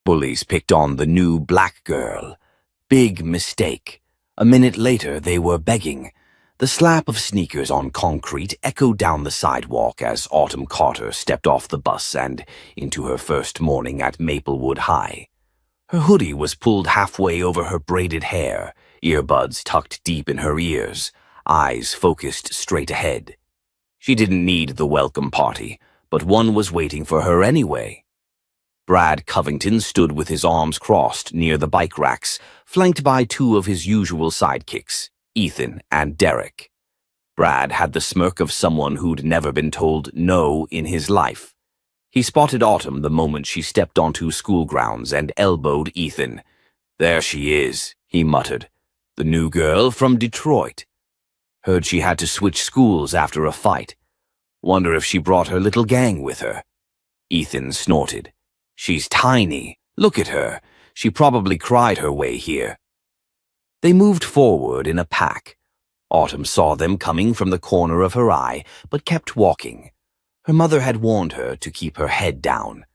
Bullies picked on the new black girl. Big mistake. A minute later, they were begging. The slap of sneakers on concrete echoed down the sidewalk as Autumn Carter stepped off the bus and into her first morning at Maplewood High. Her hoodie was pulled halfway over her braided hair, earbuds tucked deep in her ears, eyes focused straight ahead. She didn't need the welcome party, but one was waiting for her anyway. Brad Covington stood with his arms crossed near the bike racks, flanked by two of his usual sidekicks, Ethan and Derek. Brad had the smirk of someone who'd never been told no in his life. He spotted Autumn the moment she stepped onto school grounds and elbowed Ethan. "There she is," he muttered. "The new girl from Detroit. Heard she had to switch schools after a fight. Wonder if she brought her little gang with her." Ethan snorted. "She's tiny. Look at her. She probably cried her way here." They moved forward in a pack. Autumn saw them coming from the corner of her eye, but kept walking. Her mother had warned her to keep her head down.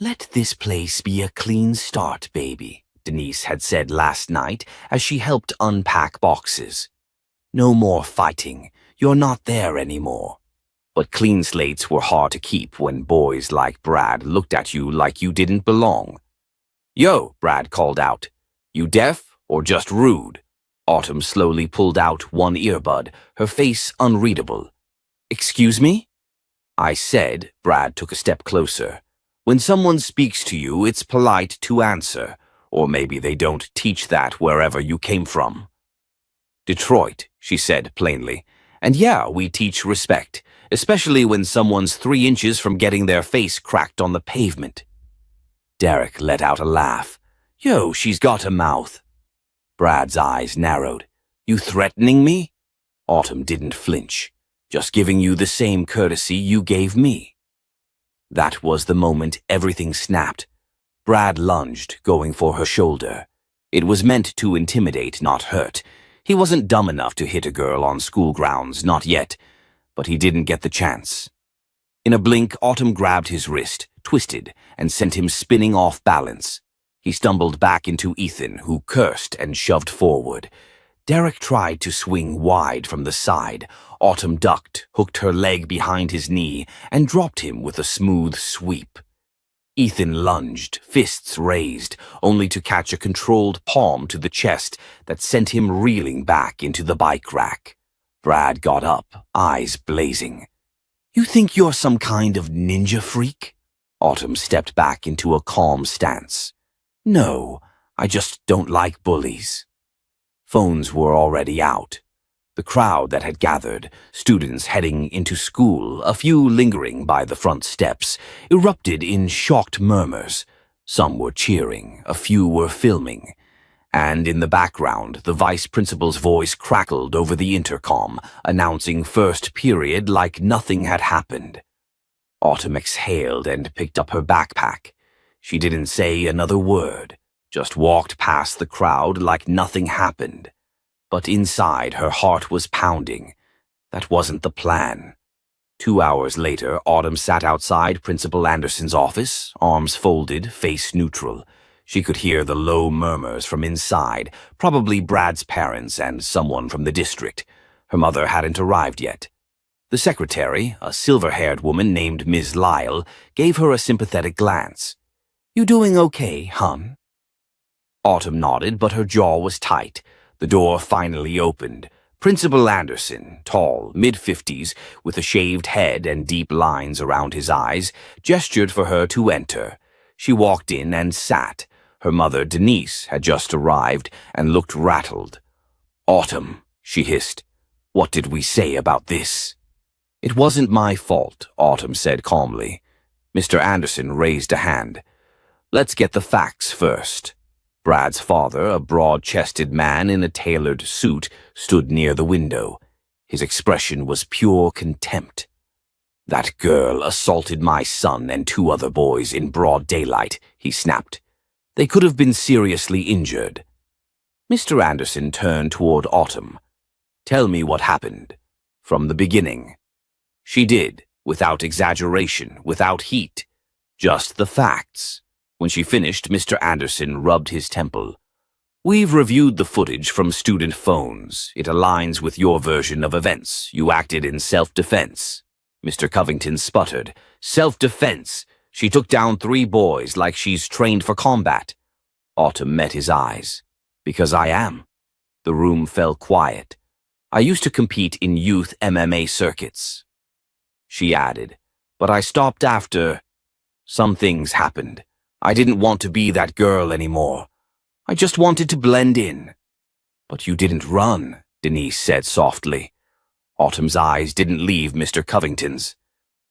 "Let this place be a clean start, baby," Denise had said last night as she helped unpack boxes. "No more fighting. You're not there anymore." But clean slates were hard to keep when boys like Brad looked at you like you didn't belong. "Yo," Brad called out. "You deaf or just rude?" Autumn slowly pulled out one earbud, her face unreadable. "Excuse me?" "I said," Brad took a step closer. "When someone speaks to you, it's polite to answer, or maybe they don't teach that wherever you came from." "Detroit," she said plainly. "And yeah, we teach respect, especially when someone's 3 inches from getting their face cracked on the pavement." Derek let out a laugh. "Yo, she's got a mouth." Brad's eyes narrowed. "You threatening me?" Autumn didn't flinch. "Just giving you the same courtesy you gave me." That was the moment everything snapped. Brad lunged, going for her shoulder. It was meant to intimidate, not hurt. He wasn't dumb enough to hit a girl on school grounds, not yet, but he didn't get the chance. In a blink, Autumn grabbed his wrist, twisted, and sent him spinning off balance. He stumbled back into Ethan, who cursed and shoved forward. Derek tried to swing wide from the side. Autumn ducked, hooked her leg behind his knee, and dropped him with a smooth sweep. Ethan lunged, fists raised, only to catch a controlled palm to the chest that sent him reeling back into the bike rack. Brad got up, eyes blazing. "You think you're some kind of ninja freak?" Autumn stepped back into a calm stance. "No, I just don't like bullies." Phones were already out. The crowd that had gathered, students heading into school, a few lingering by the front steps, erupted in shocked murmurs. Some were cheering, a few were filming. And in the background, the vice principal's voice crackled over the intercom, announcing first period like nothing had happened. Autumn exhaled and picked up her backpack. She didn't say another word, just walked past the crowd like nothing happened. But inside, her heart was pounding. That wasn't the plan. 2 hours later, Autumn sat outside Principal Anderson's office, arms folded, face neutral. She could hear the low murmurs from inside, probably Brad's parents and someone from the district. Her mother hadn't arrived yet. The secretary, a silver-haired woman named Ms. Lyle, gave her a sympathetic glance. "You doing okay, hon?" Autumn nodded, but her jaw was tight. The door finally opened. Principal Anderson, tall, mid-50s, with a shaved head and deep lines around his eyes, gestured for her to enter. She walked in and sat. Her mother, Denise, had just arrived and looked rattled. "Autumn," she hissed, "what did we say about this?" "It wasn't my fault," Autumn said calmly. Mr. Anderson raised a hand. "Let's get the facts first." Brad's father, a broad-chested man in a tailored suit, stood near the window. His expression was pure contempt. "That girl assaulted my son and 2 other boys in broad daylight," he snapped. "They could have been seriously injured." Mr. Anderson turned toward Autumn. "Tell me what happened. From the beginning." She did, without exaggeration, without heat. Just the facts. When she finished, Mr. Anderson rubbed his temple. We've reviewed the footage from student phones. It aligns with your version of events. You acted in self-defense. Mr. Covington sputtered. Self-defense. She took down 3 boys like she's trained for combat. Autumn met his eyes. Because I am. The room fell quiet. I used to compete in youth MMA circuits. She added, but I stopped after. Some things happened. I didn't want to be that girl anymore. I just wanted to blend in. But you didn't run, Denise said softly. Autumn's eyes didn't leave Mr. Covington's.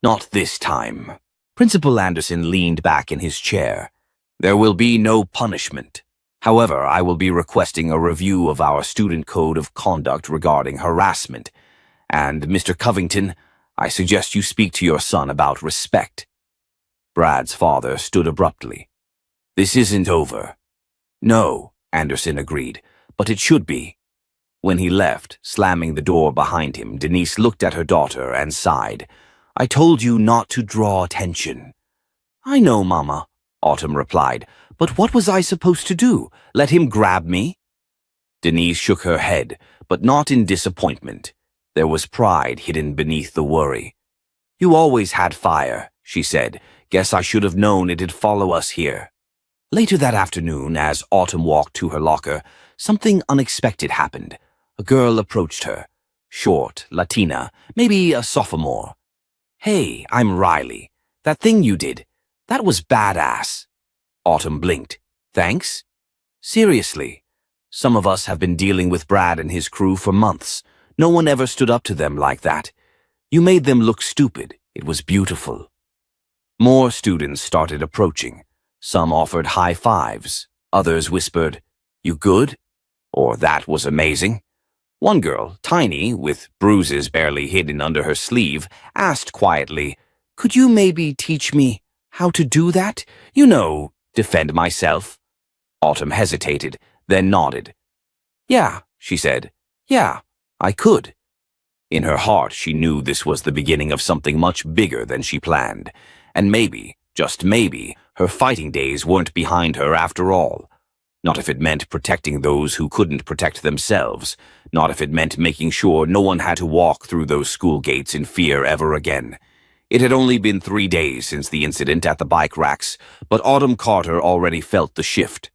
Not this time. Principal Anderson leaned back in his chair. There will be no punishment. However, I will be requesting a review of our student code of conduct regarding harassment. And, Mr. Covington, I suggest you speak to your son about respect. Brad's father stood abruptly. This isn't over. No, Anderson agreed, but it should be. When he left, slamming the door behind him, Denise looked at her daughter and sighed. I told you not to draw attention. I know, Mama, Autumn replied, but what was I supposed to do? Let him grab me? Denise shook her head, but not in disappointment. There was pride hidden beneath the worry. You always had fire, she said. Guess I should have known it'd follow us here. Later that afternoon, as Autumn walked to her locker, something unexpected happened. A girl approached her. Short, Latina, maybe a sophomore. Hey, I'm Riley. That thing you did, that was badass. Autumn blinked. Thanks? Seriously. Some of us have been dealing with Brad and his crew for months. No one ever stood up to them like that. You made them look stupid. It was beautiful. More students started approaching. Some offered high fives. Others whispered, You good? Or that was amazing. One girl, tiny, with bruises barely hidden under her sleeve, asked quietly, Could you maybe teach me how to do that? You know, defend myself. Autumn hesitated, then nodded. Yeah, she said. Yeah, I could. In her heart, she knew this was the beginning of something much bigger than she planned. And maybe, just maybe, her fighting days weren't behind her after all. Not if it meant protecting those who couldn't protect themselves. Not if it meant making sure no one had to walk through those school gates in fear ever again. It had only been 3 days since the incident at the bike racks, but Autumn Carter already felt the shift.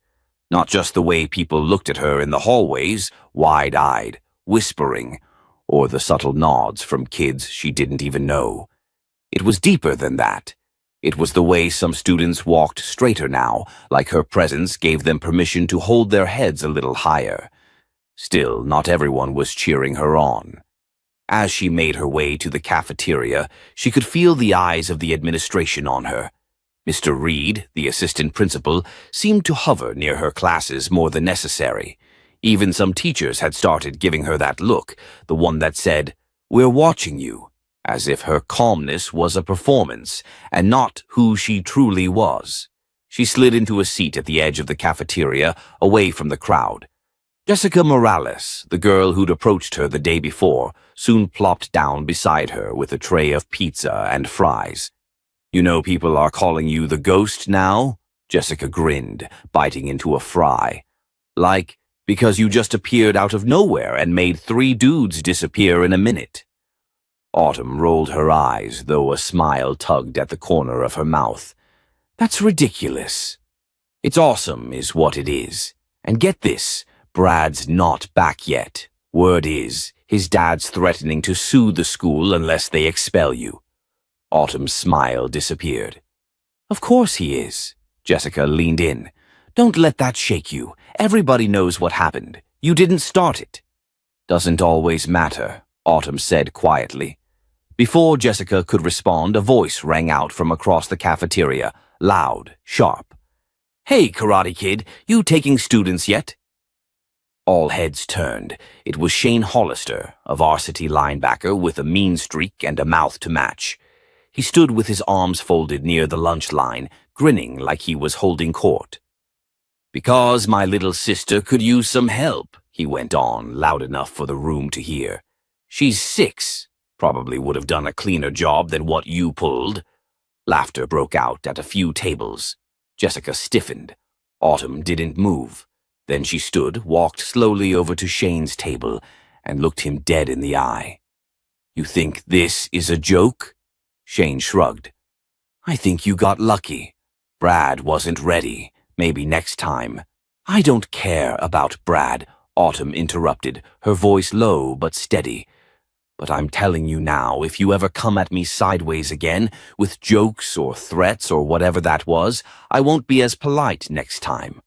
Not just the way people looked at her in the hallways, wide-eyed, whispering, or the subtle nods from kids she didn't even know. It was deeper than that. It was the way some students walked straighter now, like her presence gave them permission to hold their heads a little higher. Still, not everyone was cheering her on. As she made her way to the cafeteria, she could feel the eyes of the administration on her. Mr. Reed, the assistant principal, seemed to hover near her classes more than necessary. Even some teachers had started giving her that look, the one that said, We're watching you, as if her calmness was a performance and not who she truly was. She slid into a seat at the edge of the cafeteria, away from the crowd. Jessica Morales, the girl who'd approached her the day before, soon plopped down beside her with a tray of pizza and fries. You know people are calling you the ghost now? Jessica grinned, biting into a fry. Like, because you just appeared out of nowhere and made 3 dudes disappear in a minute. Autumn rolled her eyes, though a smile tugged at the corner of her mouth. That's ridiculous. It's awesome, is what it is. And get this, Brad's not back yet. Word is, his dad's threatening to sue the school unless they expel you. Autumn's smile disappeared. Of course he is. Jessica leaned in. Don't let that shake you. Everybody knows what happened. You didn't start it. Doesn't always matter, Autumn said quietly. Before Jessica could respond, a voice rang out from across the cafeteria, loud, sharp. Hey, Karate Kid, you taking students yet? All heads turned. It was Shane Hollister, a varsity linebacker with a mean streak and a mouth to match. He stood with his arms folded near the lunch line, grinning like he was holding court. Because my little sister could use some help, he went on, loud enough for the room to hear. She's 6. Probably would have done a cleaner job than what you pulled. Laughter broke out at a few tables. Jessica stiffened. Autumn didn't move. Then she stood, walked slowly over to Shane's table, and looked him dead in the eye. "You think this is a joke?" Shane shrugged. "I think you got lucky. Brad wasn't ready. Maybe next time." "I don't care about Brad," Autumn interrupted, her voice low but steady. "But I'm telling you now, if you ever come at me sideways again, with jokes or threats or whatever that was, I won't be as polite next time."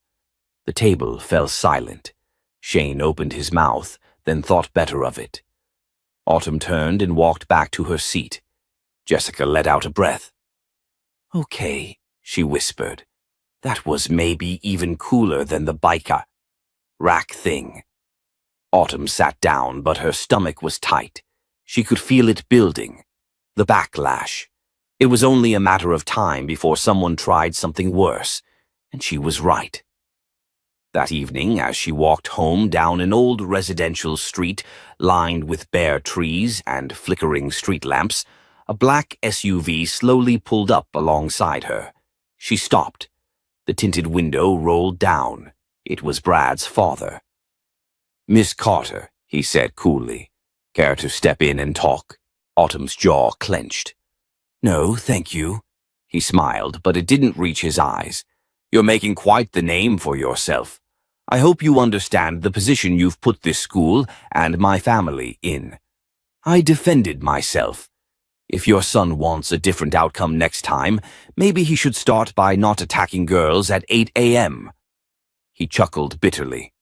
The table fell silent. Shane opened his mouth, then thought better of it. Autumn turned and walked back to her seat. Jessica let out a breath. "Okay," she whispered. "That was maybe even cooler than the biker rack thing." Autumn sat down, but her stomach was tight. She could feel it building. The backlash. It was only a matter of time before someone tried something worse, and she was right. That evening, as she walked home down an old residential street lined with bare trees and flickering street lamps, a black SUV slowly pulled up alongside her. She stopped. The tinted window rolled down. It was Brad's father. "Miss Carter," he said coolly. "Care to step in and talk?" Autumn's jaw clenched. "No, thank you." He smiled, but it didn't reach his eyes. "You're making quite the name for yourself. I hope you understand the position you've put this school and my family in. I defended myself. If your son wants a different outcome next time, maybe he should start by not attacking girls at 8 a.m. He chuckled bitterly.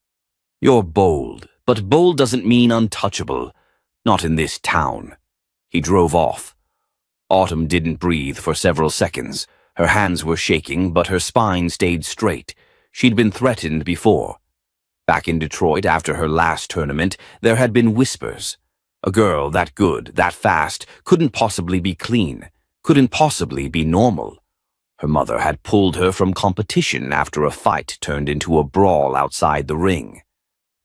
"You're bold, but bold doesn't mean untouchable. Not in this town." He drove off. Autumn didn't breathe for several seconds. Her hands were shaking, but her spine stayed straight. She'd been threatened before. Back in Detroit after her last tournament, there had been whispers. A girl that good, that fast, couldn't possibly be clean, couldn't possibly be normal. Her mother had pulled her from competition after a fight turned into a brawl outside the ring.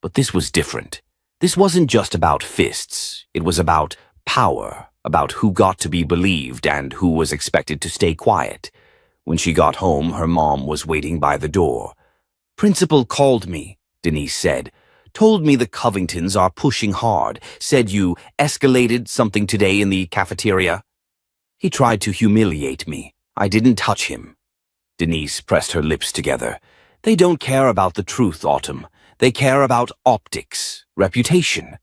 But this was different. This wasn't just about fists. It was about power, about who got to be believed and who was expected to stay quiet. When she got home, her mom was waiting by the door. "Principal called me," Denise said. "Told me the Covingtons are pushing hard. Said you escalated something today in the cafeteria." "He tried to humiliate me. I didn't touch him." Denise pressed her lips together. "They don't care about the truth, Autumn. They care about optics, reputation."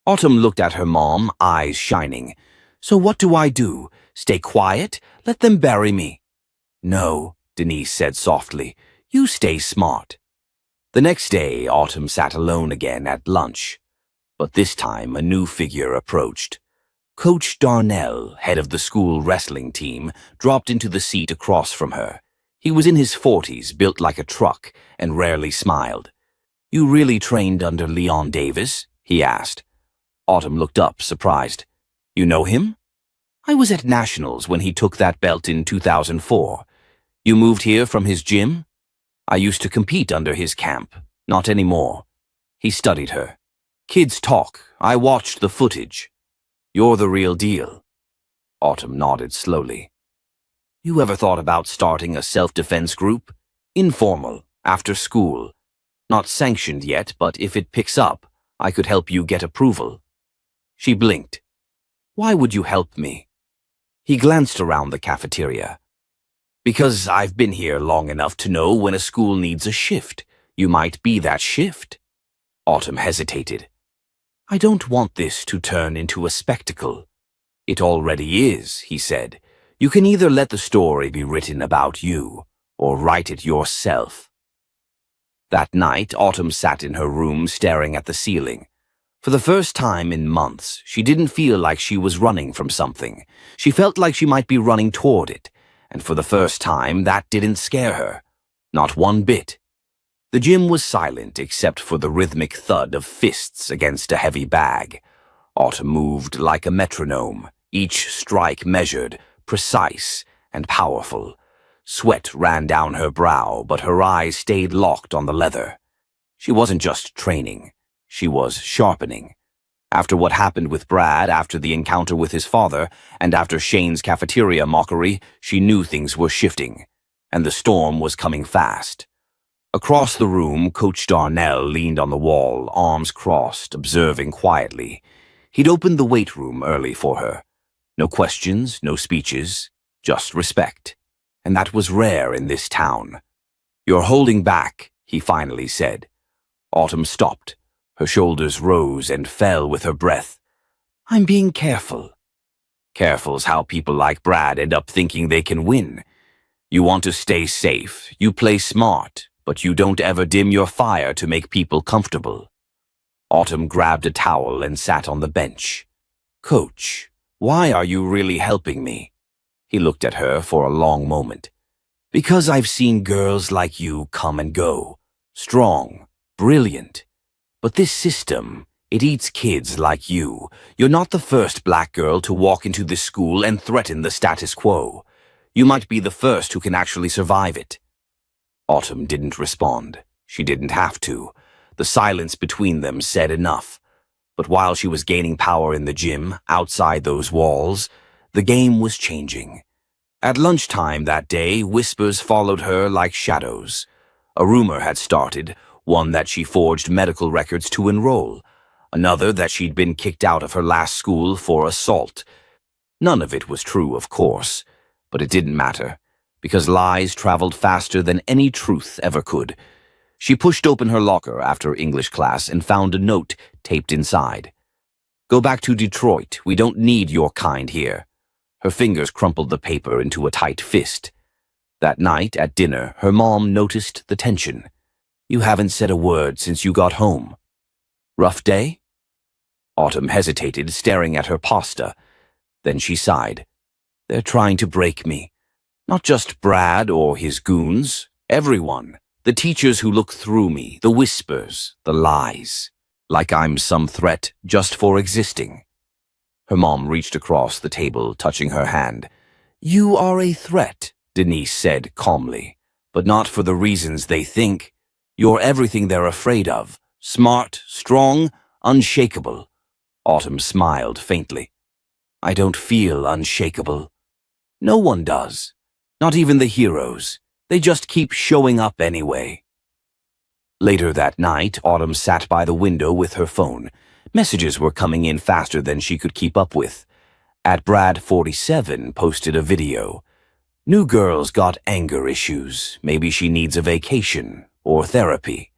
Autumn looked at her mom, eyes shining. "So what do I do? Stay quiet? Let them bury me?" "No," Denise said softly. "You stay smart." The next day, Autumn sat alone again at lunch. But this time, a new figure approached. Coach Darnell, head of the school wrestling team, dropped into the seat across from her. He was in his 40s, built like a truck, and rarely smiled. "You really trained under Leon Davis?" he asked. Autumn looked up, surprised. "You know him?" "I was at Nationals when he took that belt in 2004. You moved here from his gym?" "I used to compete under his camp. Not anymore." He studied her. "Kids talk. I watched the footage. You're the real deal." Autumn nodded slowly. "You ever thought about starting a self-defense group? Informal, after school. Not sanctioned yet, but if it picks up, I could help you get approval." She blinked. "Why would you help me?" He glanced around the cafeteria. "Because I've been here long enough to know when a school needs a shift. You might be that shift." Autumn hesitated. "I don't want this to turn into a spectacle." "It already is," he said. "You can either let the story be written about you, or write it yourself." That night, Autumn sat in her room staring at the ceiling. For the first time in months, she didn't feel like she was running from something. She felt like she might be running toward it, and for the first time, that didn't scare her. Not one bit. The gym was silent except for the rhythmic thud of fists against a heavy bag. Autumn moved like a metronome, each strike measured, precise, and powerful. Sweat ran down her brow, but her eyes stayed locked on the leather. She wasn't just training. She was sharpening. After what happened with Brad, after the encounter with his father, and after Shane's cafeteria mockery, she knew things were shifting. and the storm was coming fast. Across the room, Coach Darnell leaned on the wall, arms crossed, observing quietly. He'd opened the weight room early for her. No questions, no speeches, just respect. And that was rare in this town. "You're holding back," he finally said. Autumn stopped. Her shoulders rose and fell with her breath. "I'm being careful." Careful's how people like Brad end up thinking they can win. You want to stay safe, you play smart, but you don't ever dim your fire to make people comfortable. Autumn grabbed a towel and sat on the bench. "Coach, why are you really helping me?" He looked at her for a long moment. "Because I've seen girls like you come and go. Strong, brilliant. But this system, it eats kids like you. You're not the first black girl to walk into this school and threaten the status quo. You might be the first who can actually survive it." Autumn didn't respond. She didn't have to. The silence between them said enough. But while she was gaining power in the gym, outside those walls, the game was changing. At lunchtime that day, whispers followed her like shadows. A rumor had started, one that she forged medical records to enroll, another that she'd been kicked out of her last school for assault. None of it was true, of course, but it didn't matter, because lies traveled faster than any truth ever could. She pushed open her locker after English class and found a note taped inside. "Go back to Detroit. We don't need your kind here." Her fingers crumpled the paper into a tight fist. That night at dinner, her mom noticed the tension. "You haven't said a word since you got home." "Rough day?" Autumn hesitated, staring at her pasta. Then she sighed. "They're trying to break me. Not just Brad or his goons. Everyone. The teachers who look through me, the whispers, the lies. Like I'm some threat just for existing." Her mom reached across the table, touching her hand. "You are a threat," Denise said calmly, "but not for the reasons they think. You're everything they're afraid of. Smart, strong, unshakable." Autumn smiled faintly. "I don't feel unshakable." "No one does. Not even the heroes. They just keep showing up anyway." Later that night, Autumn sat by the window with her phone. Messages were coming in faster than she could keep up with. @Brad47 posted a video. "New girl's got anger issues. Maybe she needs a vacation or therapy."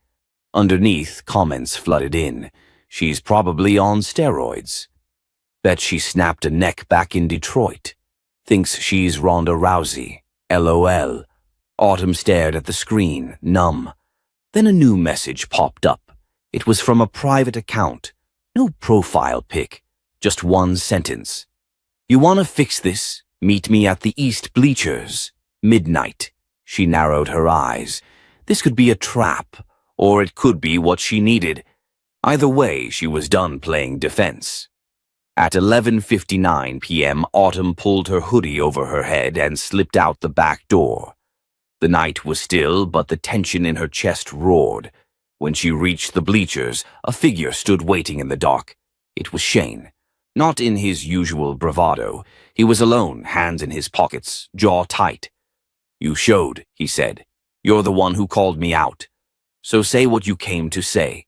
Underneath, comments flooded in. "She's probably on steroids." "Bet she snapped a neck back in Detroit. Thinks she's Ronda Rousey. LOL. Autumn stared at the screen, numb. Then a new message popped up. It was from a private account. No profile pic, just one sentence. "You want to fix this? Meet me at the East Bleachers. Midnight." She narrowed her eyes. This could be a trap, or it could be what she needed. Either way, she was done playing defense. At 11:59 p.m., Autumn pulled her hoodie over her head and slipped out the back door. The night was still, but the tension in her chest roared. When she reached the bleachers, a figure stood waiting in the dark. It was Shane. Not in his usual bravado. He was alone, hands in his pockets, jaw tight. "You showed," he said. "You're the one who called me out. So say what you came to say."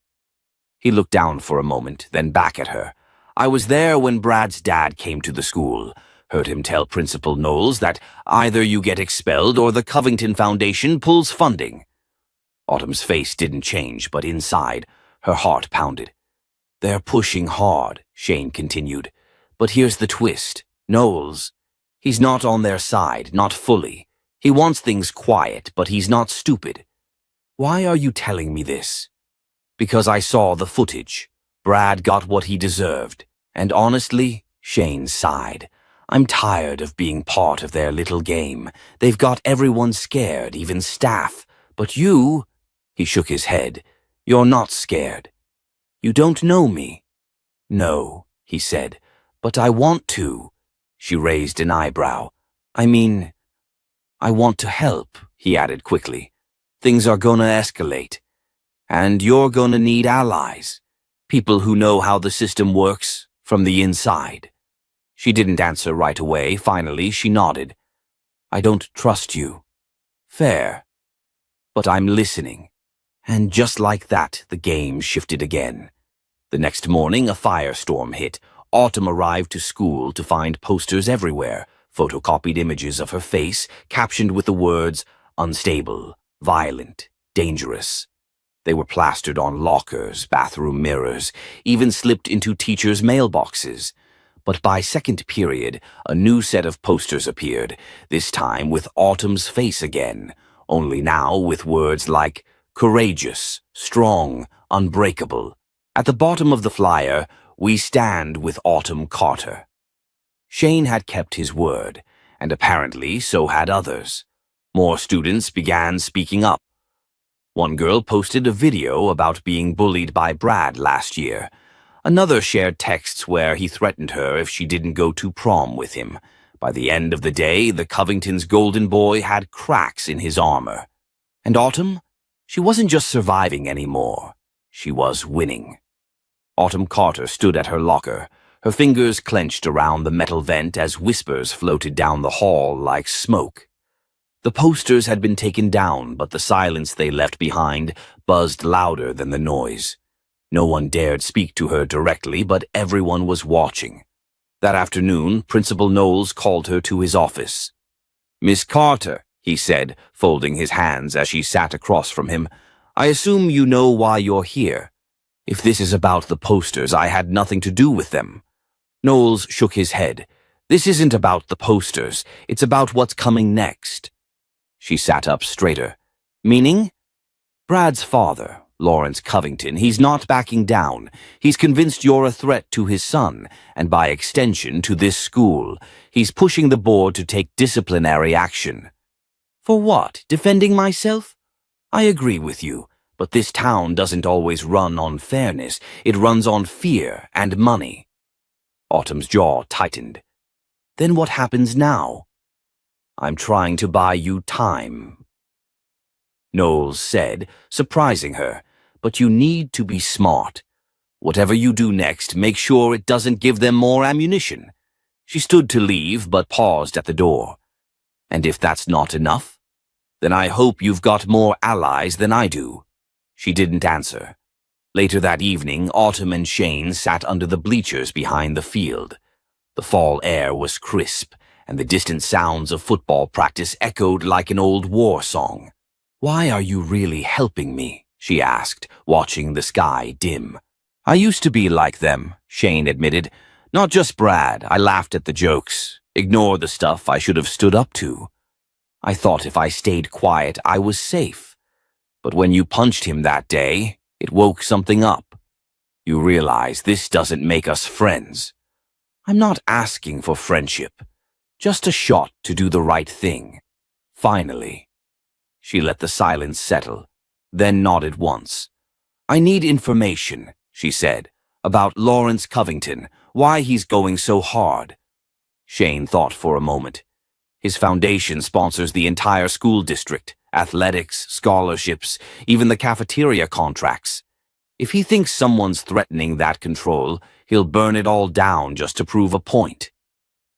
He looked down for a moment, then back at her. "I was there when Brad's dad came to the school. Heard him tell Principal Knowles that either you get expelled or the Covington Foundation pulls funding." Autumn's face didn't change, but inside, her heart pounded. "They're pushing hard," Shane continued. "But here's the twist. Knowles, he's not on their side, not fully. He wants things quiet, but he's not stupid." "Why are you telling me this?" "Because I saw the footage. Brad got what he deserved. And honestly," Shane sighed, "I'm tired of being part of their little game. They've got everyone scared, even staff. But you," he shook his head, "you're not scared. You don't know me." "No," he said, "but I want to." She raised an eyebrow. "I mean, I want to help," he added quickly. "Things are gonna escalate. And you're gonna need allies. People who know how the system works from the inside." She didn't answer right away. Finally, she nodded. "I don't trust you." Fair. But I'm listening. And just like that, the game shifted again. The next morning, a firestorm hit. Autumn arrived to school to find posters everywhere, photocopied images of her face, captioned with the words, unstable, violent, dangerous. They were plastered on lockers, bathroom mirrors, even slipped into teachers' mailboxes. But by second period, a new set of posters appeared, this time with Autumn's face again, only now with words like courageous, strong, unbreakable. At the bottom of the flyer, we stand with Autumn Carter. Shane had kept his word, and apparently so had others. More students began speaking up. One girl posted a video about being bullied by Brad last year. Another shared texts where he threatened her if she didn't go to prom with him. By the end of the day, the Covington's golden boy had cracks in his armor. And Autumn? She wasn't just surviving anymore. She was winning. Autumn Carter stood at her locker, her fingers clenched around the metal vent as whispers floated down the hall like smoke. The posters had been taken down, but the silence they left behind buzzed louder than the noise. No one dared speak to her directly, but everyone was watching. That afternoon, Principal Knowles called her to his office. "Miss Carter," he said, folding his hands as she sat across from him, "I assume you know why you're here. If this is about the posters, I had nothing to do with them." Knowles shook his head. "This isn't about the posters. It's about what's coming next." She sat up straighter. "Meaning?" "Brad's father, Lawrence Covington, he's not backing down. He's convinced you're a threat to his son, and by extension to this school. He's pushing the board to take disciplinary action." "For what? Defending myself?" "I agree with you, but this town doesn't always run on fairness. It runs on fear and money." Autumn's jaw tightened. "Then what happens now?" "I'm trying to buy you time," Knowles said, surprising her. "But you need to be smart. Whatever you do next, make sure it doesn't give them more ammunition." She stood to leave, but paused at the door. "And if that's not enough? Then I hope you've got more allies than I do." She didn't answer. Later that evening, Autumn and Shane sat under the bleachers behind the field. The fall air was crisp, and the distant sounds of football practice echoed like an old war song. "Why are you really helping me?" she asked, watching the sky dim. "I used to be like them," Shane admitted. "Not just Brad. I laughed at the jokes, ignored the stuff I should have stood up to. I thought if I stayed quiet, I was safe. But when you punched him that day, it woke something up. You realize this doesn't make us friends. I'm not asking for friendship, just a shot to do the right thing. Finally." She let the silence settle, then nodded once. "I need information," she said, "about Lawrence Covington, why he's going so hard." Shane thought for a moment. "His foundation sponsors the entire school district, athletics, scholarships, even the cafeteria contracts. If he thinks someone's threatening that control, he'll burn it all down just to prove a point."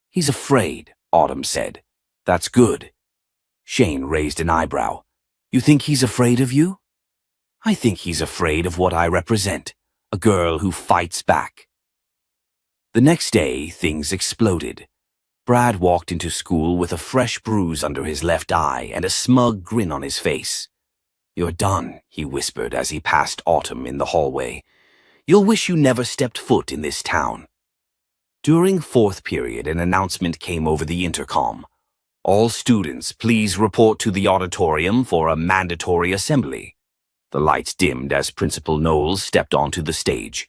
"He's afraid," Autumn said. "That's good." Shane raised an eyebrow. "You think he's afraid of you?" "I think he's afraid of what I represent, a girl who fights back." The next day, things exploded. Brad walked into school with a fresh bruise under his left eye and a smug grin on his face. "You're done," he whispered as he passed Autumn in the hallway. "You'll wish you never stepped foot in this town." During fourth period, an announcement came over the intercom. "All students, please report to the auditorium for a mandatory assembly." The lights dimmed as Principal Knowles stepped onto the stage.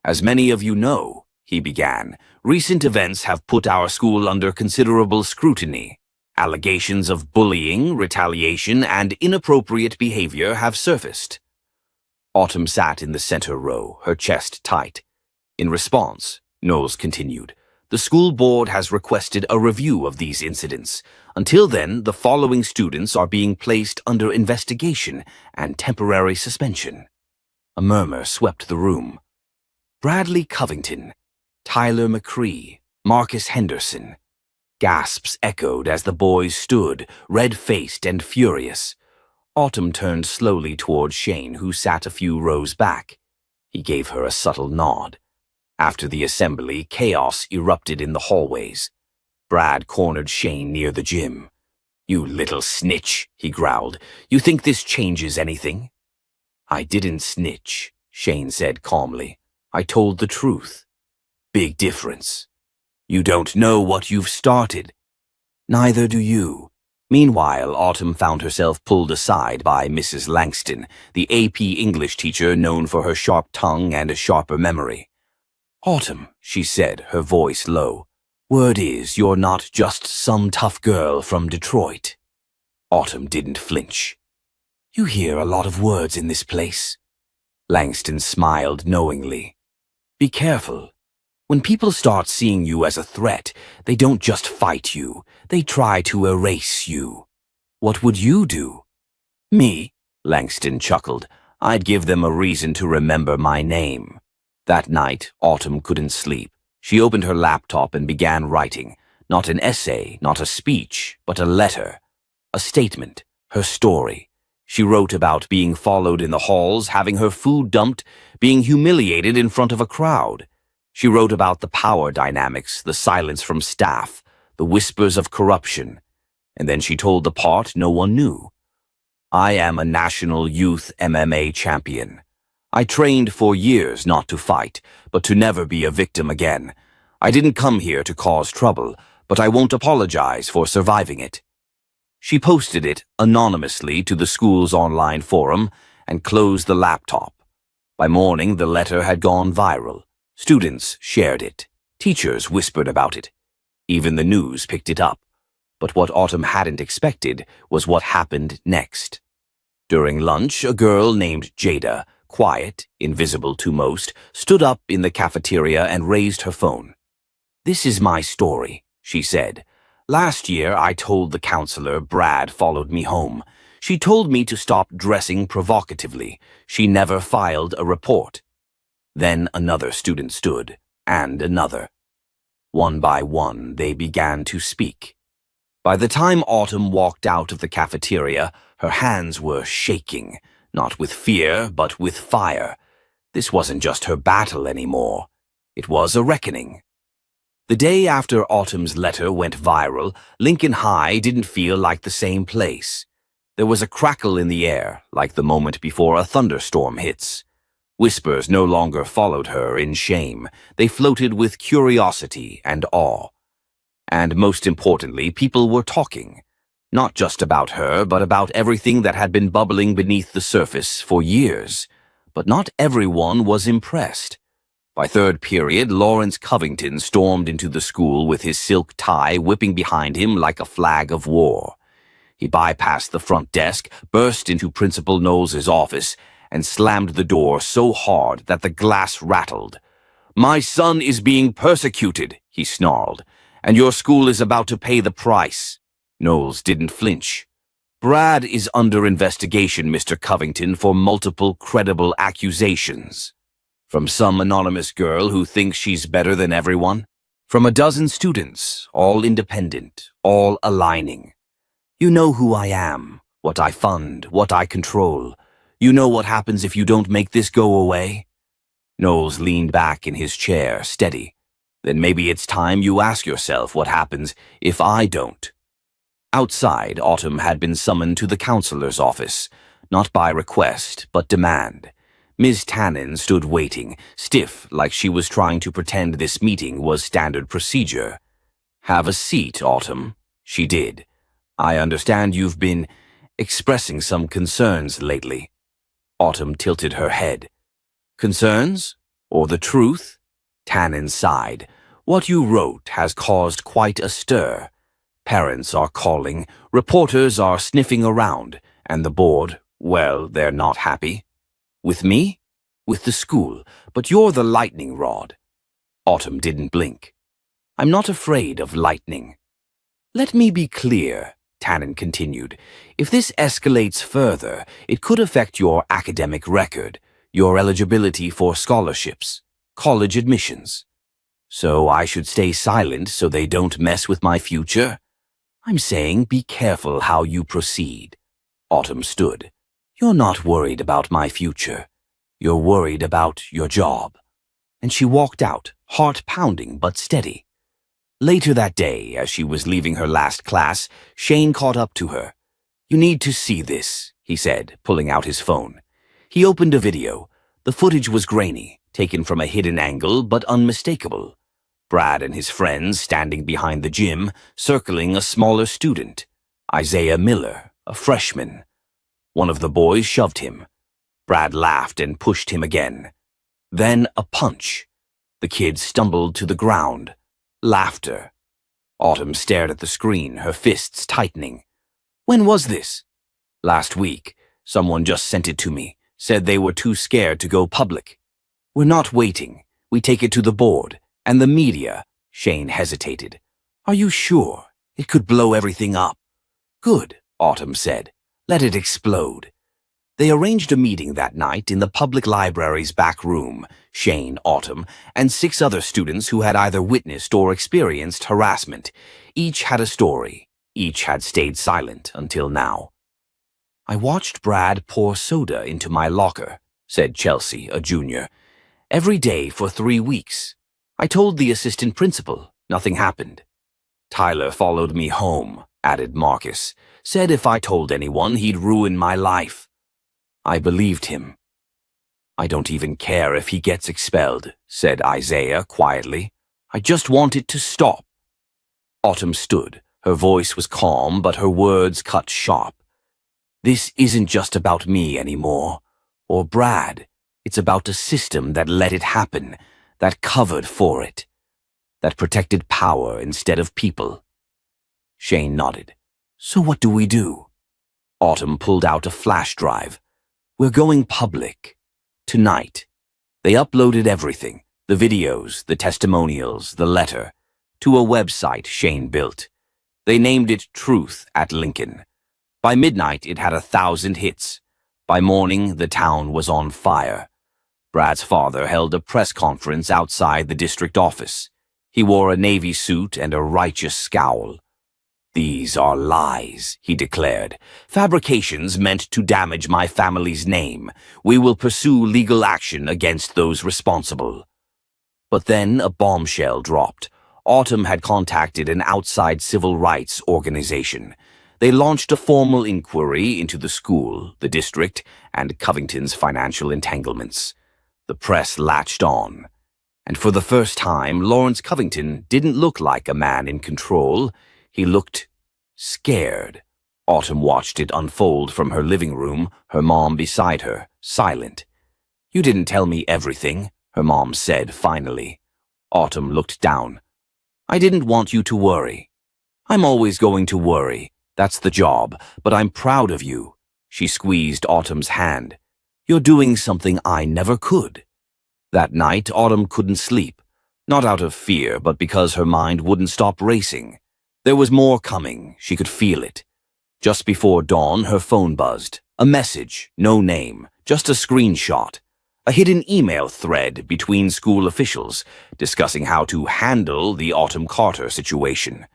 "As many of you know," he began, "recent events have put our school under considerable scrutiny. Allegations of bullying, retaliation, and inappropriate behavior have surfaced." Autumn sat in the center row, her chest tight. "In response," Knowles continued, "the school board has requested a review of these incidents. Until then, the following students are being placed under investigation and temporary suspension." A murmur swept the room. Bradley Covington, Tyler McCree, Marcus Henderson. Gasps echoed as the boys stood, red-faced and furious. Autumn turned slowly toward Shane, who sat a few rows back. He gave her a subtle nod. After the assembly, chaos erupted in the hallways. Brad cornered Shane near the gym. "You little snitch," he growled. "You think this changes anything?" "I didn't snitch," Shane said calmly. "I told the truth." "Big difference. You don't know what you've started." "Neither do you." Meanwhile, Autumn found herself pulled aside by Mrs. Langston, the AP English teacher known for her sharp tongue and a sharper memory. "Autumn," she said, her voice low. "Word is you're not just some tough girl from Detroit." Autumn didn't flinch. "You hear a lot of words in this place." Langston smiled knowingly. "Be careful. When people start seeing you as a threat, they don't just fight you, they try to erase you. What would you do?" "Me?" Langston chuckled. "I'd give them a reason to remember my name." That night, Autumn couldn't sleep. She opened her laptop and began writing. Not an essay, not a speech, but a letter. A statement, her story. She wrote about being followed in the halls, having her food dumped, being humiliated in front of a crowd. She wrote about the power dynamics, the silence from staff, the whispers of corruption. And then she told the part no one knew. "I am a national youth MMA champion. I trained for years not to fight, but to never be a victim again. I didn't come here to cause trouble, but I won't apologize for surviving it." She posted it anonymously to the school's online forum and closed the laptop. By morning, the letter had gone viral. Students shared it. Teachers whispered about it. Even the news picked it up. But what Autumn hadn't expected was what happened next. During lunch, a girl named Jada, quiet, invisible to most, stood up in the cafeteria and raised her phone. "This is my story," she said. "Last year, I told the counselor Brad followed me home. She told me to stop dressing provocatively. She never filed a report." Then another student stood, and another. One by one, they began to speak. By the time Autumn walked out of the cafeteria, her hands were shaking, not with fear, but with fire. This wasn't just her battle anymore. It was a reckoning. The day after Autumn's letter went viral, Lincoln High didn't feel like the same place. There was a crackle in the air, like the moment before a thunderstorm hits. Whispers no longer followed her in shame. They floated with curiosity and awe. And most importantly, people were talking. Not just about her, but about everything that had been bubbling beneath the surface for years. But not everyone was impressed. By third period, Lawrence Covington stormed into the school with his silk tie whipping behind him like a flag of war. He bypassed the front desk, burst into Principal Knowles' office, and slammed the door so hard that the glass rattled. "My son is being persecuted," he snarled, "and your school is about to pay the price." Knowles didn't flinch. "Brad is under investigation, Mr. Covington, for multiple credible accusations. From some anonymous girl who thinks she's better than everyone. From a dozen students, all independent, all aligning. You know who I am, what I fund, what I control. You know what happens if you don't make this go away?" Knowles leaned back in his chair, steady. "Then maybe it's time you ask yourself what happens if I don't." Outside, Autumn had been summoned to the counselor's office, not by request, but demand. Ms. Tannen stood waiting, stiff like she was trying to pretend this meeting was standard procedure. "Have a seat, Autumn." She did. "I understand you've been expressing some concerns lately." Autumn tilted her head. "Concerns? Or the truth?" Tannen sighed. "What you wrote has caused quite a stir. Parents are calling, reporters are sniffing around, and the board, well, they're not happy. With me? With the school, but you're the lightning rod." Autumn didn't blink. "I'm not afraid of lightning." "Let me be clear," Tannen continued. "If this escalates further, it could affect your academic record, your eligibility for scholarships, college admissions." So I should stay silent so they don't mess with my future? I'm saying be careful how you proceed. Autumn stood. You're not worried about my future. You're worried about your job. And she walked out, heart pounding but steady. Later that day, as she was leaving her last class, Shane caught up to her. You need to see this, he said, pulling out his phone. He opened a video. The footage was grainy, taken from a hidden angle but unmistakable. Brad and his friends standing behind the gym, circling a smaller student. Isaiah Miller, a freshman. One of the boys shoved him. Brad laughed and pushed him again. Then a punch. The kid stumbled to the ground. Laughter. Autumn stared at the screen, her fists tightening. When was this? Last week. Someone just sent it to me. Said they were too scared to go public. We're not waiting. We take it to the board. And the media. Shane hesitated. Are you sure? It could blow everything up. Good, Autumn said. Let it explode. They arranged a meeting that night in the public library's back room. Shane, Autumn, and 6 other students who had either witnessed or experienced harassment. Each had a story. Each had stayed silent until now. I watched Brad pour soda into my locker, said Chelsea, a junior. Every day for 3 weeks. I told the assistant principal. Nothing happened. Tyler followed me home, added Marcus. Said if I told anyone, he'd ruin my life. I believed him. I don't even care if he gets expelled, said Isaiah quietly. I just want it to stop. Autumn stood. Her voice was calm, but her words cut sharp. This isn't just about me anymore, or Brad. It's about a system that let it happen, that covered for it, that protected power instead of people. Shane nodded. So what do we do? Autumn pulled out a flash drive. We're going public. Tonight. They uploaded everything, the videos, the testimonials, the letter, to a website Shane built. They named it Truth at Lincoln. By midnight, it had 1,000 hits. By morning, the town was on fire. Brad's father held a press conference outside the district office. He wore a navy suit and a righteous scowl. These are lies, he declared. Fabrications meant to damage my family's name. We will pursue legal action against those responsible. But then a bombshell dropped. Autumn had contacted an outside civil rights organization. They launched a formal inquiry into the school, the district, and Covington's financial entanglements. The press latched on. And for the first time, Lawrence Covington didn't look like a man in control. He looked scared. Autumn watched it unfold from her living room, her mom beside her, silent. You didn't tell me everything, her mom said finally. Autumn looked down. I didn't want you to worry. I'm always going to worry. That's the job, but I'm proud of you. She squeezed Autumn's hand. You're doing something I never could. That night, Autumn couldn't sleep. Not out of fear, but because her mind wouldn't stop racing. There was more coming. She could feel it. Just before dawn, her phone buzzed. A message, no name, just a screenshot. A hidden email thread between school officials discussing how to handle the Autumn Carter situation.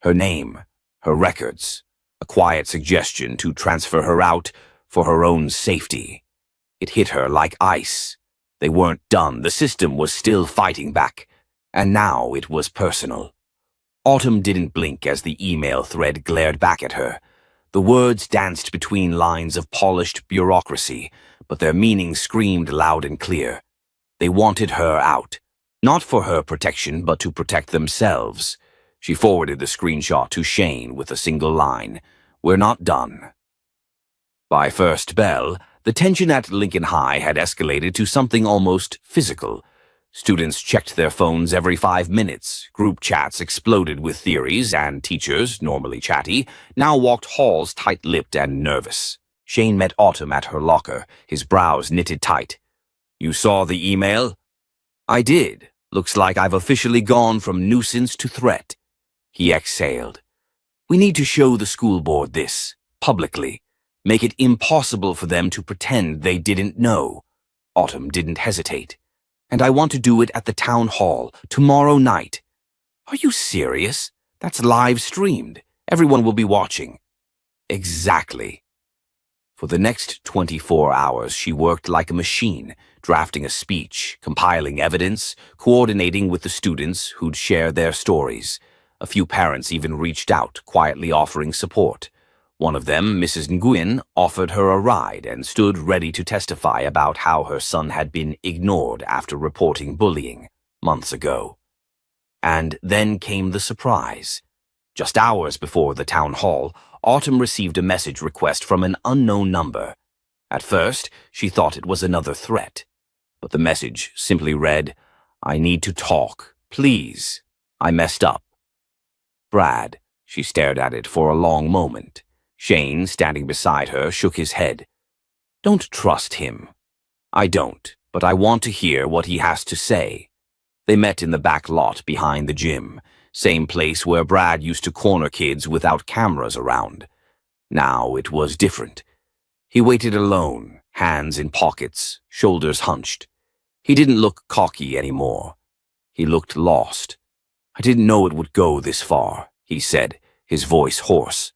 Her name, her records, a quiet suggestion to transfer her out for her own safety. It hit her like ice. They weren't done. The system was still fighting back. And now it was personal. Autumn didn't blink as the email thread glared back at her. The words danced between lines of polished bureaucracy, but their meaning screamed loud and clear. They wanted her out, not for her protection, but to protect themselves. She forwarded the screenshot to Shane with a single line, "We're not done." By first bell, the tension at Lincoln High had escalated to something almost physical. Students checked their phones every 5 minutes, group chats exploded with theories, and teachers, normally chatty, now walked halls tight-lipped and nervous. Shane met Autumn at her locker, his brows knitted tight. You saw the email? I did. Looks like I've officially gone from nuisance to threat. He exhaled. We need to show the school board this, publicly. Make it impossible for them to pretend they didn't know. Autumn didn't hesitate. And I want to do it at the town hall, tomorrow night. Are you serious? That's live streamed. Everyone will be watching. Exactly. For the next 24 hours, she worked like a machine, drafting a speech, compiling evidence, coordinating with the students who'd share their stories. A few parents even reached out, quietly offering support. One of them, Mrs. Nguyen, offered her a ride and stood ready to testify about how her son had been ignored after reporting bullying months ago. And then came the surprise. Just hours before the town hall, Autumn received a message request from an unknown number. At first, she thought it was another threat. But the message simply read, "I need to talk. Please. I messed up." Brad. She stared at it for a long moment. Shane, standing beside her, shook his head. "Don't trust him." "I don't, but I want to hear what he has to say." They met in the back lot behind the gym, same place where Brad used to corner kids without cameras around. Now it was different. He waited alone, hands in pockets, shoulders hunched. He didn't look cocky anymore. He looked lost. "I didn't know it would go this far," he said, his voice hoarse.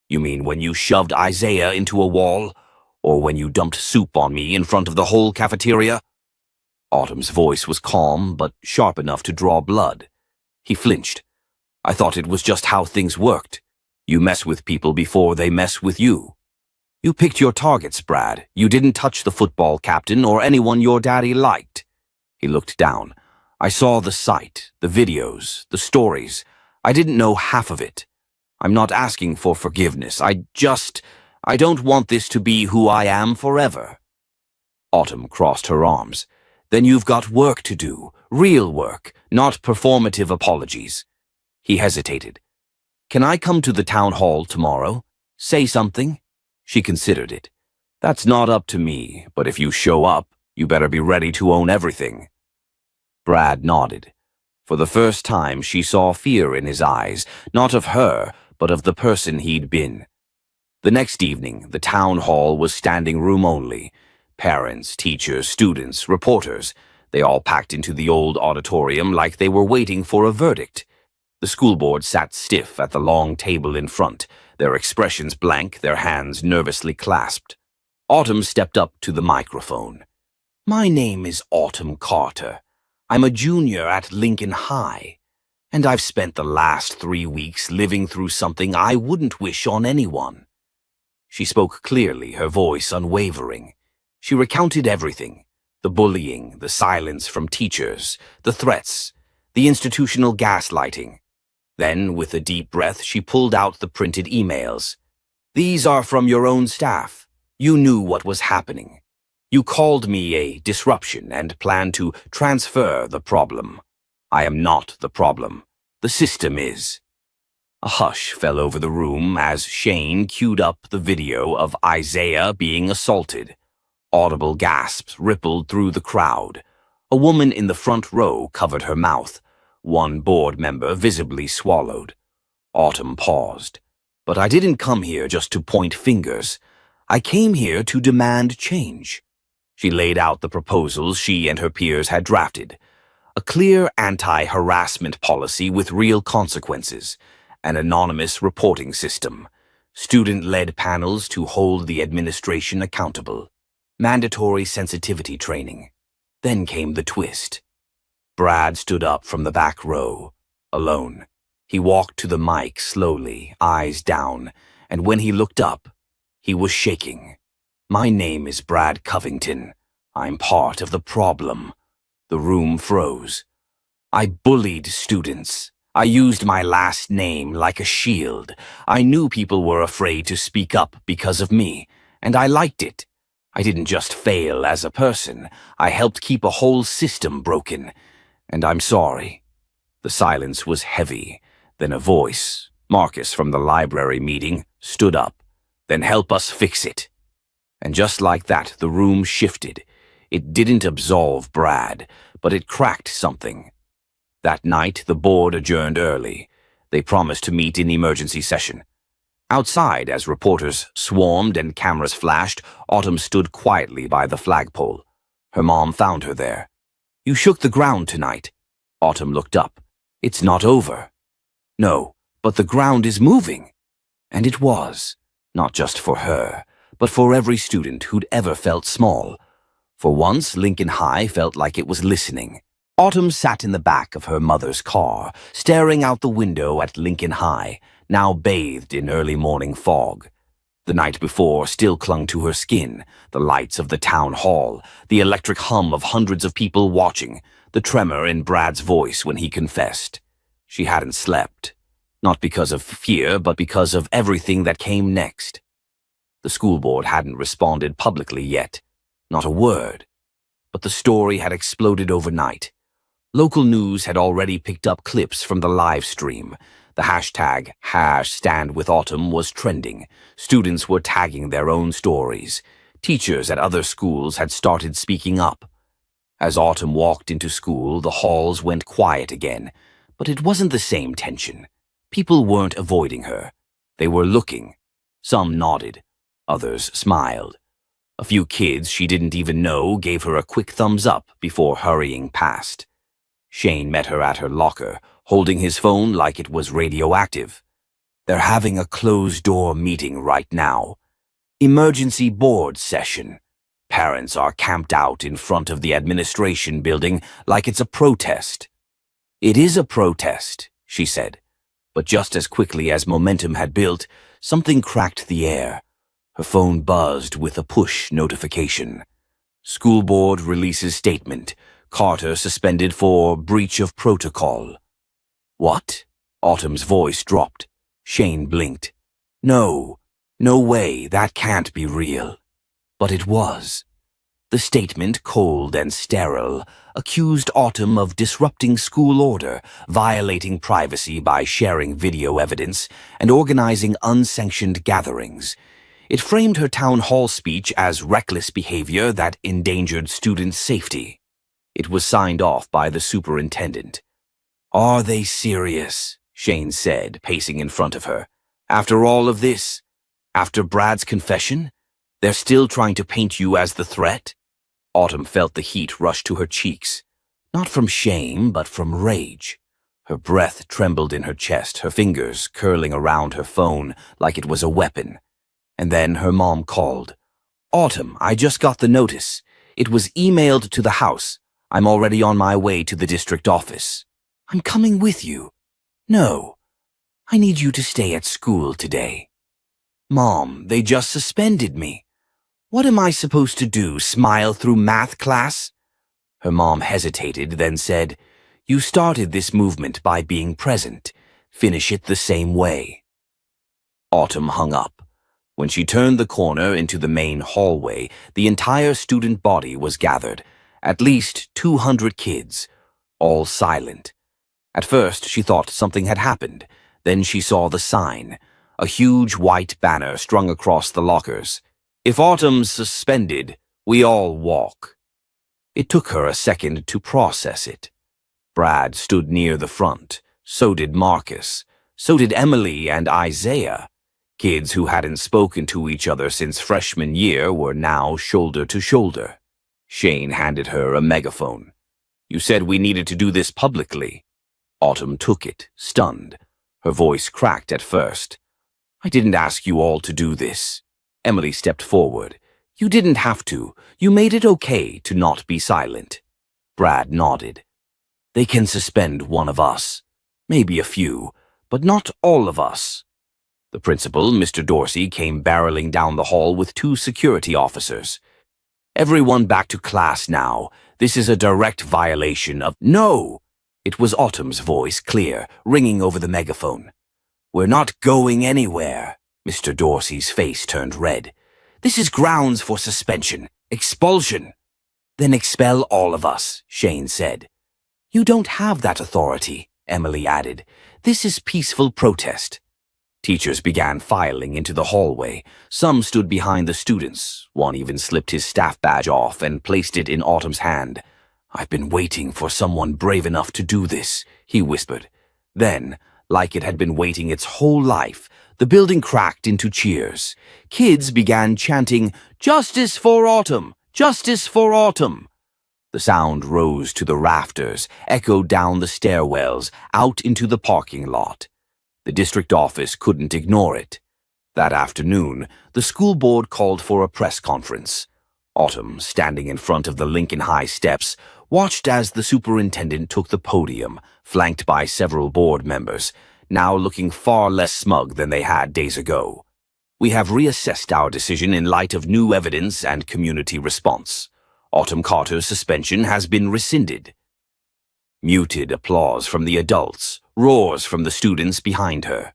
"You mean when you shoved Isaiah into a wall? Or when you dumped soup on me in front of the whole cafeteria?" Autumn's voice was calm, but sharp enough to draw blood. He flinched. "I thought it was just how things worked. You mess with people before they mess with you. You picked your targets, Brad. You didn't touch the football captain or anyone your daddy liked." He looked down. "I saw the site, the videos, the stories. I didn't know half of it. I'm not asking for forgiveness. I don't want this to be who I am forever." Autumn crossed her arms. "Then you've got work to do, real work, not performative apologies." He hesitated. "Can I come to the town hall tomorrow? Say something?" She considered it. "That's not up to me, but if you show up, you better be ready to own everything." Brad nodded. For the first time, she saw fear in his eyes, not of her, but of the person he'd been. The next evening, the town hall was standing room only. Parents, teachers, students, reporters, they all packed into the old auditorium like they were waiting for a verdict. The school board sat stiff at the long table in front, their expressions blank, their hands nervously clasped. Autumn stepped up to the microphone. "My name is Autumn Carter. I'm a junior at Lincoln High, and I've spent the last 3 weeks living through something I wouldn't wish on anyone." She spoke clearly, her voice unwavering. She recounted everything: the bullying, the silence from teachers, the threats, the institutional gaslighting. Then, with a deep breath, she pulled out the printed emails. "These are from your own staff. You knew what was happening. You called me a disruption and planned to transfer the problem. I am not the problem. The system is." A hush fell over the room as Shane queued up the video of Isaiah being assaulted. Audible gasps rippled through the crowd. A woman in the front row covered her mouth. One board member visibly swallowed. Autumn paused. "But I didn't come here just to point fingers. I came here to demand change." She laid out the proposals she and her peers had drafted. A clear anti-harassment policy with real consequences. An anonymous reporting system. Student-led panels to hold the administration accountable. Mandatory sensitivity training. Then came the twist. Brad stood up from the back row, alone. He walked to the mic slowly, eyes down, and when he looked up, he was shaking. "My name is Brad Covington. I'm part of the problem." The room froze. "I bullied students. I used my last name like a shield. I knew people were afraid to speak up because of me, and I liked it. I didn't just fail as a person. I helped keep a whole system broken. And I'm sorry." The silence was heavy. Then a voice, Marcus from the library meeting, stood up. "Then help us fix it." And just like that, the room shifted. It didn't absolve Brad, but it cracked something. That night, the board adjourned early. They promised to meet in emergency session. Outside, as reporters swarmed and cameras flashed, Autumn stood quietly by the flagpole. Her mom found her there. You shook the ground tonight. Autumn looked up. It's not over. No, but the ground is moving. And it was, not just for her, but for every student who'd ever felt small. For once, Lincoln High felt like it was listening. Autumn sat in the back of her mother's car, staring out the window at Lincoln High, now bathed in early morning fog. The night before still clung to her skin, the lights of the town hall, the electric hum of hundreds of people watching, the tremor in Brad's voice when he confessed. She hadn't slept, not because of fear, but because of everything that came next. The school board hadn't responded publicly yet, not a word. But the story had exploded overnight. Local news had already picked up clips from the live stream. The hashtag #StandWithAutumn was trending. Students were tagging their own stories. Teachers at other schools had started speaking up. As Autumn walked into school, the halls went quiet again. But it wasn't the same tension. People weren't avoiding her. They were looking. Some nodded. Others smiled. A few kids she didn't even know gave her a quick thumbs up before hurrying past. Shane met her at her locker, holding his phone like it was radioactive. They're having a closed-door meeting right now. Emergency board session. Parents are camped out in front of the administration building like it's a protest. It is a protest, she said. But just as quickly as momentum had built, something cracked the air. Her phone buzzed with a push notification. School board releases statement. Carter suspended for breach of protocol. What? Autumn's voice dropped. Shane blinked. No way, that can't be real. But it was. The statement, cold and sterile, accused Autumn of disrupting school order, violating privacy by sharing video evidence, and organizing unsanctioned gatherings. It framed her town hall speech as reckless behavior that endangered students' safety. It was signed off by the superintendent. Are they serious? Shane said, pacing in front of her. After all of this? After Brad's confession? They're still trying to paint you as the threat? Autumn felt the heat rush to her cheeks. Not from shame, but from rage. Her breath trembled in her chest, her fingers curling around her phone like it was a weapon. And then her mom called. Autumn, I just got the notice. It was emailed to the house. I'm already on my way to the district office. I'm coming with you. No, I need you to stay at school today. Mom, they just suspended me. What am I supposed to do, smile through math class? Her mom hesitated, then said, You started this movement by being present. Finish it the same way. Autumn hung up. When she turned the corner into the main hallway, the entire student body was gathered. At least 200 kids, all silent. At first, she thought something had happened. Then she saw the sign, a huge white banner strung across the lockers. If Autumn's suspended, we all walk. It took her a second to process it. Brad stood near the front. So did Marcus. So did Emily and Isaiah. Kids who hadn't spoken to each other since freshman year were now shoulder to shoulder. Shane handed her a megaphone. You said we needed to do this publicly. Autumn took it, stunned. Her voice cracked at first. I didn't ask you all to do this. Emily stepped forward. You didn't have to. You made it okay to not be silent. Brad nodded. They can suspend one of us. Maybe a few, but not all of us. The principal, Mr. Dorsey, came barreling down the hall with 2 security officers. Everyone back to class now. This is a direct violation of— No! It was Autumn's voice, clear, ringing over the megaphone. We're not going anywhere. Mr. Dorsey's face turned red. This is grounds for suspension, expulsion. Then expel all of us, Shane said. You don't have that authority, Emily added. This is peaceful protest. Teachers began filing into the hallway. Some stood behind the students. One even slipped his staff badge off and placed it in Autumn's hand. I've been waiting for someone brave enough to do this, he whispered. Then, like it had been waiting its whole life, the building cracked into cheers. Kids began chanting, Justice for Autumn! Justice for Autumn! The sound rose to the rafters, echoed down the stairwells, out into the parking lot. The district office couldn't ignore it. That afternoon, the school board called for a press conference. Autumn, standing in front of the Lincoln High steps, watched as the superintendent took the podium, flanked by several board members, now looking far less smug than they had days ago. "We have reassessed our decision in light of new evidence and community response. Autumn Carter's suspension has been rescinded." Muted applause from the adults, roars from the students behind her.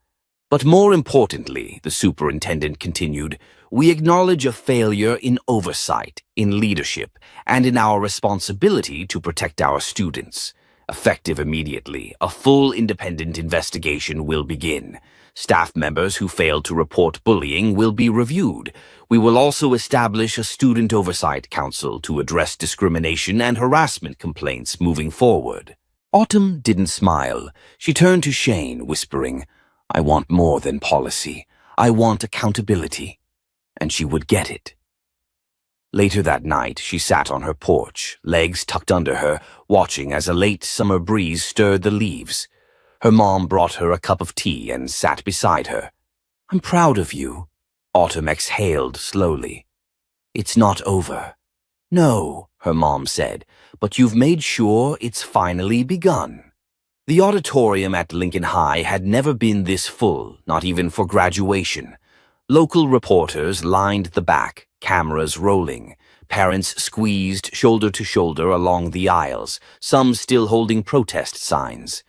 "But more importantly," the superintendent continued, "we acknowledge a failure in oversight, in leadership, and in our responsibility to protect our students. Effective immediately, a full independent investigation will begin. Staff members who fail to report bullying will be reviewed. We will also establish a student oversight council to address discrimination and harassment complaints moving forward." Autumn didn't smile. She turned to Shane, whispering, "I want more than policy. I want accountability." And she would get it. Later that night, she sat on her porch, legs tucked under her, watching as a late summer breeze stirred the leaves. Her mom brought her a cup of tea and sat beside her. "I'm proud of you," Autumn exhaled slowly. "It's not over." "No," her mom said, "but you've made sure it's finally begun." The auditorium at Lincoln High had never been this full, not even for graduation. Local reporters lined the back, cameras rolling. Parents squeezed shoulder to shoulder along the aisles, some still holding protest signs.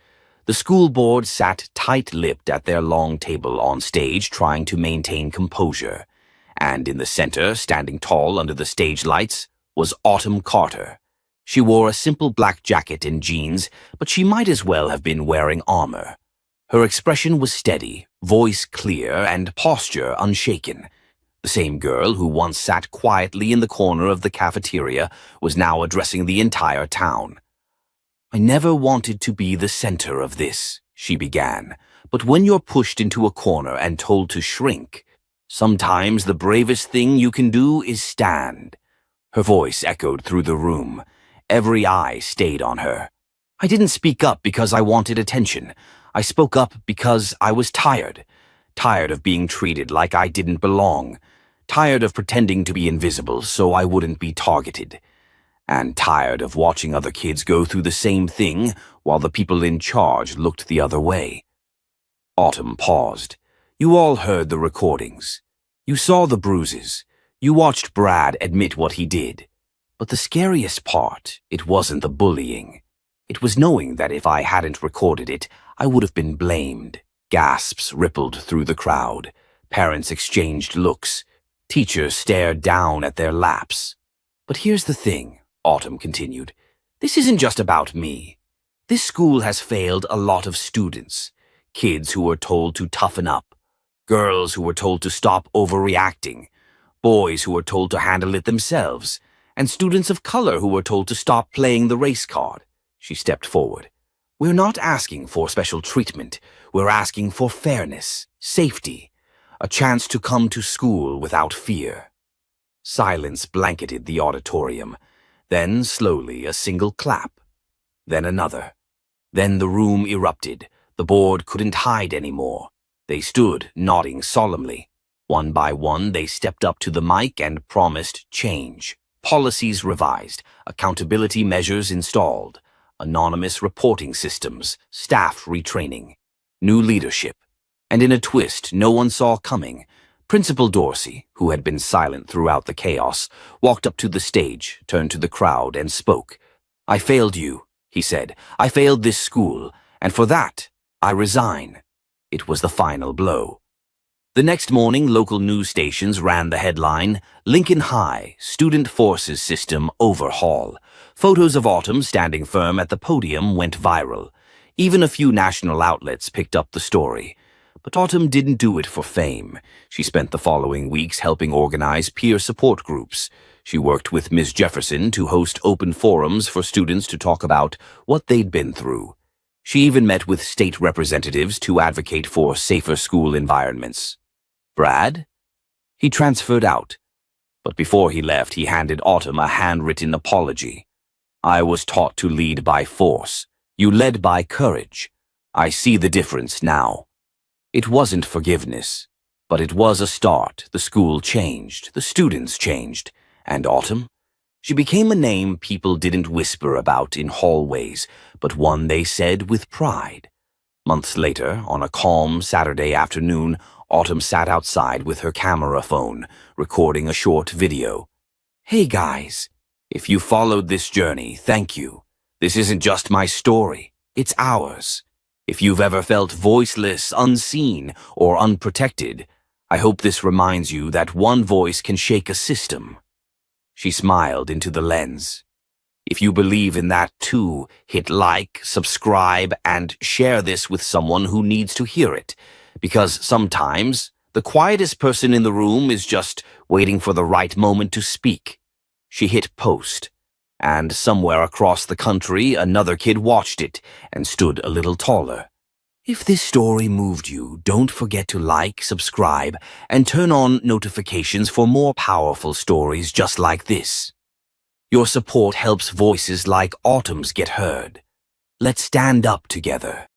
The school board sat tight-lipped at their long table on stage, trying to maintain composure. And in the center, standing tall under the stage lights, was Autumn Carter. She wore a simple black jacket and jeans, but she might as well have been wearing armor. Her expression was steady, voice clear, and posture unshaken. The same girl who once sat quietly in the corner of the cafeteria was now addressing the entire town. "I never wanted to be the center of this," she began, "but when you're pushed into a corner and told to shrink, sometimes the bravest thing you can do is stand." Her voice echoed through the room. Every eye stayed on her. "I didn't speak up because I wanted attention. I spoke up because I was tired. Tired of being treated like I didn't belong. Tired of pretending to be invisible so I wouldn't be targeted. And tired of watching other kids go through the same thing while the people in charge looked the other way." Autumn paused. "You all heard the recordings. You saw the bruises. You watched Brad admit what he did. But the scariest part, it wasn't the bullying. It was knowing that if I hadn't recorded it, I would have been blamed." Gasps rippled through the crowd. Parents exchanged looks. Teachers stared down at their laps. "But here's the thing," Autumn continued. "This isn't just about me. This school has failed a lot of students. Kids who were told to toughen up. Girls who were told to stop overreacting. Boys who were told to handle it themselves. And students of color who were told to stop playing the race card." She stepped forward. "We're not asking for special treatment. We're asking for fairness, safety, a chance to come to school without fear." Silence blanketed the auditorium. Then, slowly, a single clap. Then another. Then the room erupted. The board couldn't hide anymore. They stood, nodding solemnly. One by one, they stepped up to the mic and promised change. Policies revised, accountability measures installed, anonymous reporting systems, staff retraining, new leadership. And in a twist no one saw coming, Principal Dorsey, who had been silent throughout the chaos, walked up to the stage, turned to the crowd, and spoke. "I failed you," he said. "I failed this school, and for that, I resign." It was the final blow. The next morning, local news stations ran the headline, "Lincoln High, Student Forces System Overhaul." Photos of Autumn standing firm at the podium went viral. Even a few national outlets picked up the story. But Autumn didn't do it for fame. She spent the following weeks helping organize peer support groups. She worked with Ms. Jefferson to host open forums for students to talk about what they'd been through. She even met with state representatives to advocate for safer school environments. Brad? He transferred out. But before he left, he handed Autumn a handwritten apology. I was taught to lead by force. You led by courage. I see the difference now. It wasn't forgiveness, but it was a start. The school changed, the students changed, and Autumn? She became a name people didn't whisper about in hallways, but one they said with pride. Months later, on a calm Saturday afternoon, Autumn sat outside with her camera phone, recording a short video. Hey guys, if you followed this journey, thank you. This isn't just my story, it's ours. If you've ever felt voiceless, unseen, or unprotected, I hope this reminds you that one voice can shake a system. She smiled into the lens. If you believe in that too, hit like, subscribe, and share this with someone who needs to hear it. Because sometimes, the quietest person in the room is just waiting for the right moment to speak. She hit post, and somewhere across the country, another kid watched it and stood a little taller. If this story moved you, don't forget to like, subscribe, and turn on notifications for more powerful stories just like this. Your support helps voices like Autumn's get heard. Let's stand up together.